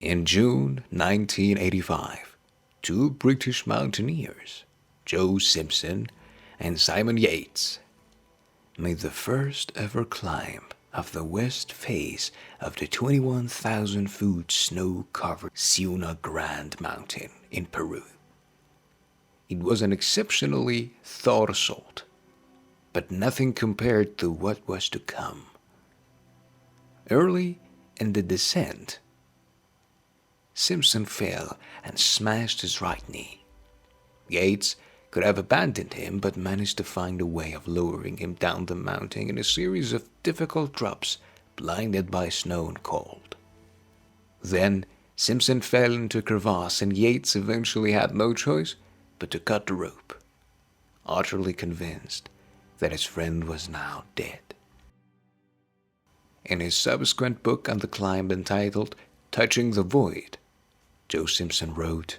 In June 1985, two British mountaineers, Joe Simpson and Simon Yates, made the first ever climb of the west face of the 21,000-foot snow-covered Siula Grande mountain in Peru. It was an exceptionally thought assault, but nothing compared to what was to come. Early in the descent, Simpson fell and smashed his right knee. Yates could have abandoned him, but managed to find a way of lowering him down the mountain in a series of difficult drops, blinded by snow and cold. Then Simpson fell into a crevasse, and Yates eventually had no choice but to cut the rope, utterly convinced that his friend was now dead. In his subsequent book on the climb entitled Touching the Void, Joe Simpson wrote,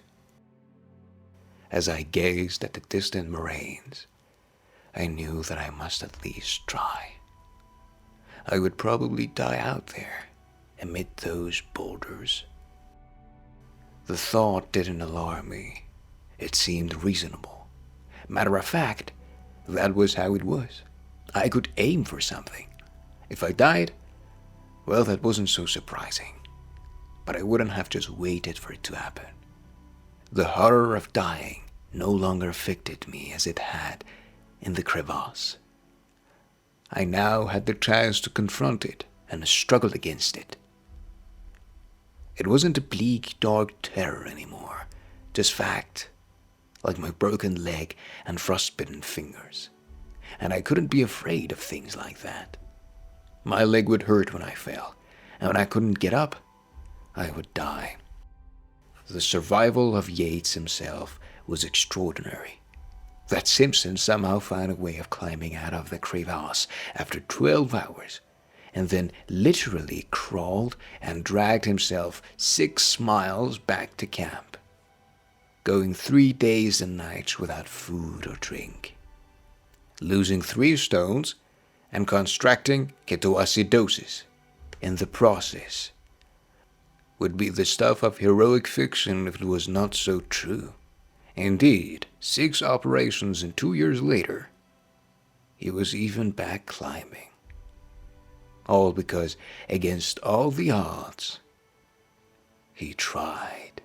"As I gazed at the distant moraines, I knew that I must at least try. I would probably die out there, amid those boulders. The thought didn't alarm me. It seemed reasonable. Matter of fact, that was how it was. I could aim for something. If I died, well, that wasn't so surprising. But I wouldn't have just waited for it to happen. The horror of dying no longer affected me as it had in the crevasse. I now had the chance to confront it and struggle against it. It wasn't a bleak, dark terror anymore, just fact, like my broken leg and frostbitten fingers. And I couldn't be afraid of things like that. My leg would hurt when I fell, and when I couldn't get up, I would die." The survival of Yates himself was extraordinary. That Simpson somehow found a way of climbing out of the crevasse after 12 hours, and then literally crawled and dragged himself 6 miles back to camp, going 3 days and nights without food or drink, losing 3 stones and contracting ketoacidosis in the process. Would be the stuff of heroic fiction if it was not so true. Indeed, 6 operations and 2 years later, he was even back climbing. All because, against all the odds, he tried.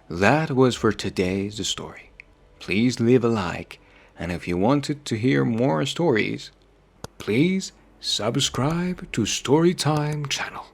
That was for today's story. Please leave a like, and if you wanted to hear more stories, please subscribe to Storytime channel.